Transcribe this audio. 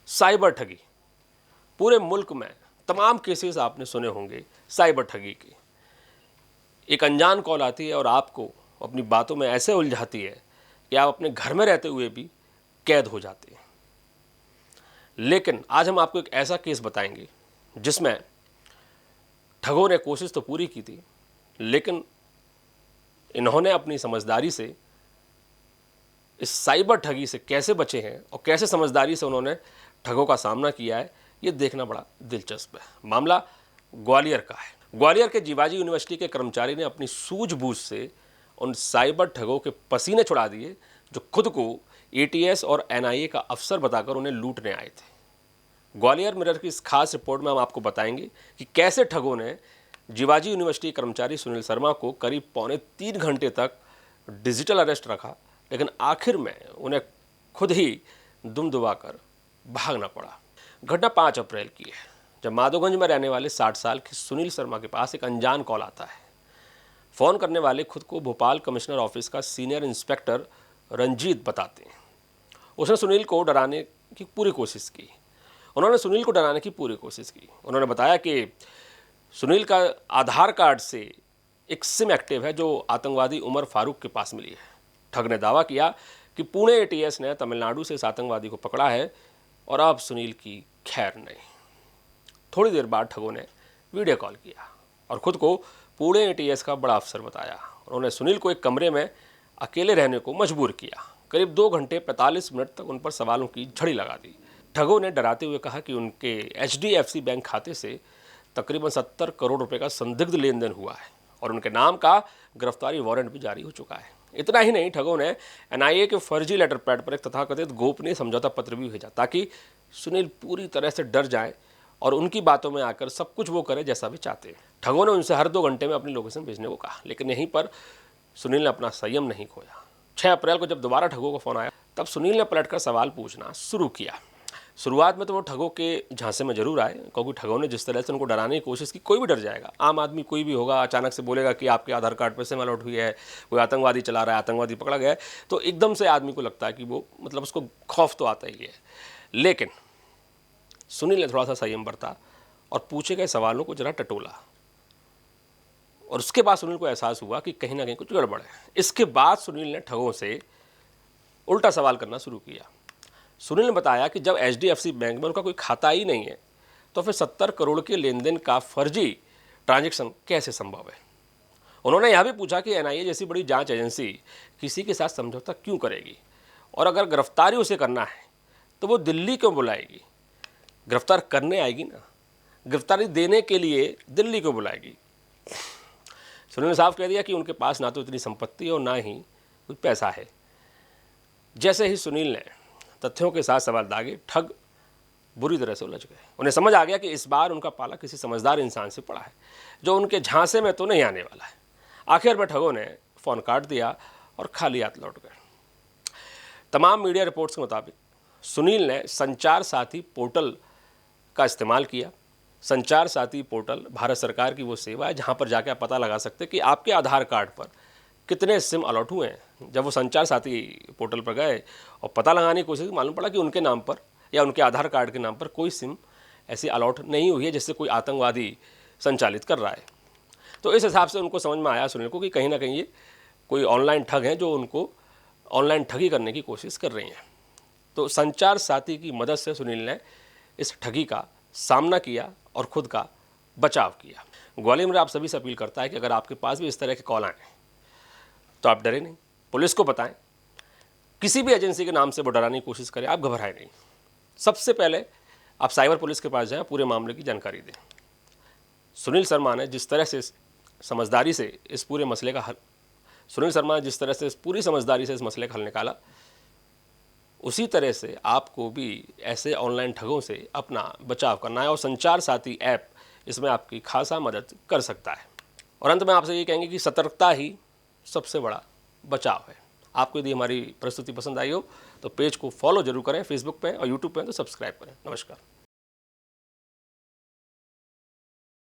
Cyber ठगी, पूरे मुल्क में तमाम केसेस आपने सुने होंगे साइबर ठगी के। एक अनजान कॉल आती है और आपको अपनी बातों में ऐसे उलझाती है कि आप अपने घर में रहते हुए भी कैद हो जाते हैं। लेकिन आज हम आपको एक ऐसा केस बताएंगे जिसमें ठगों ने कोशिश तो पूरी की थी, लेकिन इन्होंने अपनी समझदारी से इस साइबर ठगी से कैसे बचे हैं और कैसे समझदारी से उन्होंने ठगों का सामना किया है, ये देखना बड़ा दिलचस्प है। मामला ग्वालियर का है। ग्वालियर के जीवाजी यूनिवर्सिटी के कर्मचारी ने अपनी सूझबूझ से उन साइबर ठगों के पसीने छुड़ा दिए जो खुद को एटीएस और एनआईए का अफसर बताकर उन्हें लूटने आए थे। ग्वालियर मिरर की इस खास रिपोर्ट में हम आपको बताएंगे कि कैसे ठगों ने जीवाजी यूनिवर्सिटी कर्मचारी सुनील शर्मा को करीब 3.25 घंटे तक डिजिटल अरेस्ट रखा, लेकिन आखिर में उन्हें खुद ही दुम दुबाकर भागना पड़ा। घटना 5 अप्रैल की है, जब माधोगंज में रहने वाले 60 साल के सुनील शर्मा के पास एक अनजान कॉल आता है। फ़ोन करने वाले खुद को भोपाल कमिश्नर ऑफिस का सीनियर इंस्पेक्टर रंजीत बताते हैं। उसने सुनील को डराने की पूरी कोशिश की। उन्होंने बताया कि सुनील का आधार कार्ड से एक सिम एक्टिव है जो आतंकवादी उमर फारूक के पास मिली है। ठग ने दावा किया कि पुणे एटीएस ने तमिलनाडु से इस आतंकवादी को पकड़ा है और अब सुनील की खैर नहीं। थोड़ी देर बाद ठगों ने वीडियो कॉल किया और खुद को पुणे एटीएस का बड़ा अफसर बताया। उन्होंने सुनील को एक कमरे में अकेले रहने को मजबूर किया। करीब 2 घंटे 45 मिनट तक उन पर सवालों की झड़ी लगा दी। ठगों ने डराते हुए कहा कि उनके HDFC बैंक खाते से तकरीबन 70 करोड़ रुपए का संदिग्ध लेन देन हुआ है और उनके नाम का गिरफ्तारी वारंट भी जारी हो चुका है। इतना ही नहीं, ठगों ने एनआईए के फर्जी लेटर पैड पर एक तथाकथित गोपनीय समझौता पत्र भी भेजा ताकि सुनील पूरी तरह से डर जाए और उनकी बातों में आकर सब कुछ वो करे जैसा भी चाहते हैं। ठगों ने उनसे हर 2 घंटे में अपनी लोकेशन भेजने को कहा, लेकिन यहीं पर सुनील ने अपना संयम नहीं खोया। 6 अप्रैल को जब दोबारा ठगों का फ़ोन आया, तब सुनील ने पलटकर सवाल पूछना शुरू किया। शुरुआत में तो वो ठगों के झांसे में जरूर आए, क्योंकि ठगों ने जिस तरह से उनको डराने की कोशिश की, कोई भी डर जाएगा। आम आदमी कोई भी होगा, अचानक से बोलेगा कि आपके आधार कार्ड पर सिम अलॉट हुई है, कोई आतंकवादी चला रहा है, आतंकवादी पकड़ा गया है, तो एकदम से आदमी को लगता है कि वो उसको खौफ तो आता ही है। लेकिन सुनील ने थोड़ा सा संयम बरता और पूछे गए सवालों को जरा टटोला और उसके बाद सुनील को एहसास हुआ कि कहीं ना कहीं कुछ गड़बड़ है। इसके बाद सुनील ने ठगों से उल्टा सवाल करना शुरू किया। सुनील ने बताया कि जब HDFC बैंक में उनका कोई खाता ही नहीं है, तो फिर 70 करोड़ के लेन देन का फर्जी ट्रांजैक्शन कैसे संभव है। उन्होंने यह भी पूछा कि एनआईए जैसी बड़ी जांच एजेंसी किसी के साथ समझौता क्यों करेगी, और अगर गिरफ्तारी उसे करना है तो वो दिल्ली क्यों बुलाएगी। गिरफ्तार करने आएगी ना, गिरफ्तारी देने के लिए दिल्ली क्यों बुलाएगी। सुनील ने साफ कह दिया कि उनके पास ना तो इतनी संपत्ति और ना ही कोई पैसा है। जैसे ही सुनील ने तथ्यों के साथ सवाल दागे, ठग बुरी तरह से उलझ गए। उन्हें समझ आ गया कि इस बार उनका पाला किसी समझदार इंसान से पड़ा है जो उनके झांसे में तो नहीं आने वाला है। आखिर में ठगों ने फ़ोन काट दिया और खाली हाथ लौट गए। तमाम मीडिया रिपोर्ट्स के मुताबिक सुनील ने संचार साथी पोर्टल का इस्तेमाल किया। संचार साथी पोर्टल भारत सरकार की वो सेवा है जहाँ पर जाकर आप पता लगा सकते हैं कि आपके आधार कार्ड पर कितने सिम अलॉट हुए हैं। जब वो संचार साथी पोर्टल पर गए और पता लगाने की कोशिश की, मालूम पड़ा कि उनके नाम पर या उनके आधार कार्ड के नाम पर कोई सिम ऐसी अलॉट नहीं हुई है जिससे कोई आतंकवादी संचालित कर रहा है। तो इस हिसाब से उनको समझ में आया सुनील को कि कहीं ना कहीं ये कोई ऑनलाइन ठग हैं जो उनको ऑनलाइन ठगी करने की कोशिश कर रही हैं। तो संचार साथी की मदद से सुनील ने इस ठगी का सामना किया और खुद का बचाव किया। ग्वालियर में आप सभी से अपील करता है कि अगर आपके पास भी इस तरह के कॉल आए तो आप डरे नहीं, पुलिस को बताएं। किसी भी एजेंसी के नाम से वो डराने की कोशिश करें, आप घबराएं नहीं। सबसे पहले आप साइबर पुलिस के पास जाएं, पूरे मामले की जानकारी दें। सुनील शर्मा ने जिस तरह से समझदारी से इस पूरे मसले का हल निकाला, उसी तरह से आपको भी ऐसे ऑनलाइन ठगों से अपना बचाव करना है और संचार साथी ऐप इसमें आपकी खासा मदद कर सकता है। और अंत में आपसे ये कहेंगे कि सतर्कता ही सबसे बड़ा बचाव है। आपको यदि हमारी प्रस्तुति पसंद आई हो तो पेज को फॉलो जरूर करें, फेसबुक पे और यूट्यूब पे तो सब्सक्राइब करें। नमस्कार।